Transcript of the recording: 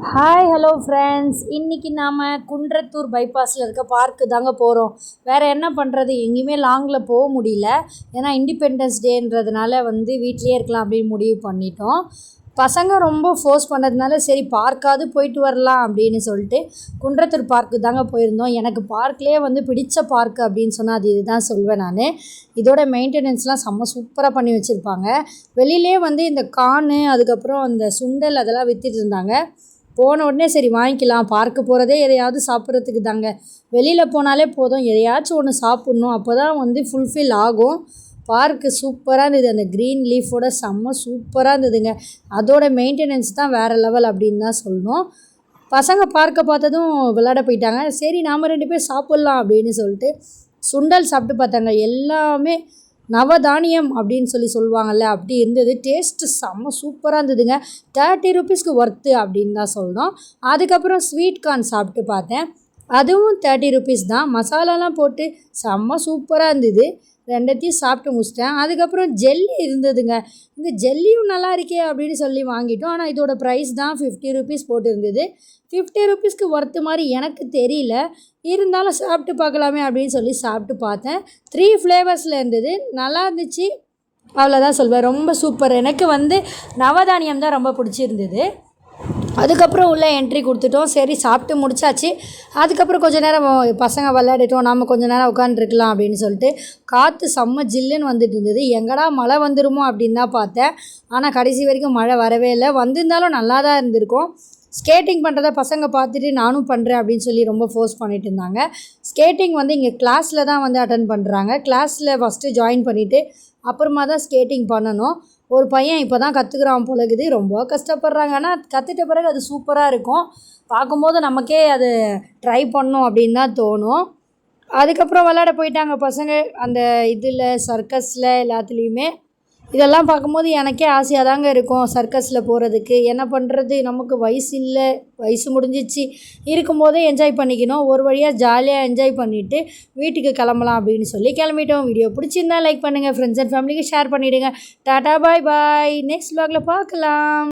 Hi hello friends, இன்றைக்கி நாம் குன்றத்தூர் பைபாஸில் இருக்க பார்க்கு தாங்க போகிறோம். வேறு என்ன பண்ணுறது, எங்கேயுமே லாங்கில் போக முடியல. ஏன்னா இண்டிபெண்டன்ஸ் டேன்றதுனால வீட்டிலே இருக்கலாம் அப்படின்னு முடிவு பண்ணிட்டோம். பசங்க ரொம்ப ஃபோர்ஸ் பண்ணுறதுனால சரி பார்க்காவது போயிட்டு வரலாம் அப்படின்னு சொல்லிட்டு குன்றத்தூர் பார்க்கு தாங்க போயிருந்தோம். எனக்கு பார்க்லேயே பிடிச்ச பார்க்கு அப்படின்னு சொன்னால் அது இதுதான் சொல்வேன் நான். இதோட மெயின்டெனன்ஸ்லாம் செம்ம சூப்பராக பண்ணி வச்சுருப்பாங்க. வெளியிலே இந்த கார்னு அதுக்கப்புறம் அந்த சுண்டல் அதெல்லாம் விற்றுட்டு இருந்தாங்க. போன உடனே சரி வாங்கிக்கலாம், பார்க்கு போகிறதே எதையாவது சாப்பிட்றதுக்கு தாங்க. வெளியில் போனாலே போதும், எதையாச்சும் ஒன்று சாப்பிட்ணும், அப்போ தான் ஃபுல்ஃபில் ஆகும். பார்க்கு சூப்பராக இருந்தது. அந்த க்ரீன் லீஃபோட செம்ம சூப்பராக இருந்ததுங்க. அதோட மெயின்டெனன்ஸ் தான் வேறு லெவல் அப்படின்னு தான் சொல்லணும். பசங்க பார்க்க பார்த்ததும் விளையாட போயிட்டாங்க. சரி நாம் 2 பேர் சாப்பிட்லாம் அப்படின்னு சொல்லிட்டு சுண்டல் சாப்பிட்டு பார்த்தாங்க. எல்லாமே நவதானியம் அப்படின்னு சொல்லுவாங்கள்ல, அப்படி இருந்தது. டேஸ்ட்டு செம்ம சூப்பராக இருந்ததுங்க. 30 ருபீஸ்க்கு ஒர்த்து அப்படின்னு தான் சொல்லணும். அதுக்கப்புறம் ஸ்வீட் கார்ன் சாப்பிட்டு பார்த்தேன். அதுவும் 30 ருபீஸ் தான். மசாலாலாம் போட்டு செம்ம சூப்பராக இருந்தது. 2த்தையும் சாப்பிட்டு முடிச்சிட்டேன். அதுக்கப்புறம் ஜெல்லி இருந்ததுங்க. இந்த ஜெல்லியும் நல்லா இருக்கே அப்படின்னு சொல்லி வாங்கிட்டோம். ஆனால் இதோட ப்ரைஸ் தான் 50 ருபீஸ் போட்டிருந்தது. 50 ருபீஸ்க்கு ஒர்த்து மாதிரி எனக்கு தெரியல. இருந்தாலும் சாப்பிட்டு பார்க்கலாமே அப்படின்னு சொல்லி சாப்பிட்டு பார்த்தேன். 3 ஃப்ளேவர்ஸில் இருந்தது. நல்லா இருந்துச்சு, அவ்வளோதான் சொல்வேன். ரொம்ப சூப்பர். எனக்கு நவதானியம் தான் ரொம்ப பிடிச்சிருந்தது. அதுக்கப்புறம் உள்ளே என்ட்ரி கொடுத்துட்டோம். சரி சாப்பிட்டு முடிச்சாச்சு. அதுக்கப்புறம் கொஞ்சம் நேரம் பசங்க விளையாடிட்டோம், நாம் கொஞ்சம் நேரம் உட்காந்துருக்கலாம் அப்படின்னு சொல்லிட்டு காற்று செம்ம ஜில்லுன்னு வந்துட்டு இருந்தது. எங்கடா மழை வந்துடுமோ அப்படின்னு தான் பார்த்தேன். ஆனால் கடைசி வரைக்கும் மழை வரவே இல்லை. வந்திருந்தாலும் நல்லா தான் இருந்திருக்கும். ஸ்கேட்டிங் பண்ணுறத பசங்க பார்த்துட்டு நானும் பண்ணுறேன் அப்படின்னு சொல்லி ரொம்ப ஃபோர்ஸ் பண்ணிட்டு இருந்தாங்க. ஸ்கேட்டிங் இங்கே கிளாஸில் தான் அட்டன் பண்ணுறாங்க. கிளாஸில் ஃபஸ்ட்டு ஜாயின் பண்ணிவிட்டு அப்புறமா தான் ஸ்கேட்டிங் பண்ணணும். ஒரு பையன் இப்போ தான் கற்றுக்குறான் போலகுது. ரொம்ப கஷ்டப்படுறாங்க. ஆனால் கற்றுட்ட பிறகு அது சூப்பராக இருக்கும். பார்க்கும்போது நமக்கே அது ட்ரை பண்ணணும் அப்படின்னு தான் தோணும். அதுக்கப்புறம் விளையாட போயிட்டாங்க பசங்க. அந்த இதில் சர்க்கஸில் எல்லாத்துலேயுமே இதெல்லாம் பார்க்கும்போது எனக்கே ஆசையாக தாங்க இருக்கும் சர்க்கஸில் போகிறதுக்கு. என்ன பண்ணுறது, நமக்கு வயசு இல்லை, வயசு முடிஞ்சிச்சு. இருக்கும்போதே என்ஜாய் பண்ணிக்கணும். ஒரு வழியாக ஜாலியாக என்ஜாய் பண்ணிவிட்டு வீட்டுக்கு கிளம்பலாம் அப்படின்னு சொல்லி கிளம்பிட்டோம். வீடியோ பிடிச்சிருந்தா லைக் பண்ணுங்கள், ஃப்ரெண்ட்ஸ் அண்ட் ஃபேமிலிக்கு ஷேர் பண்ணிவிடுங்க. டாடா பாய் பாய். நெக்ஸ்ட் vlogல பார்க்கலாம்.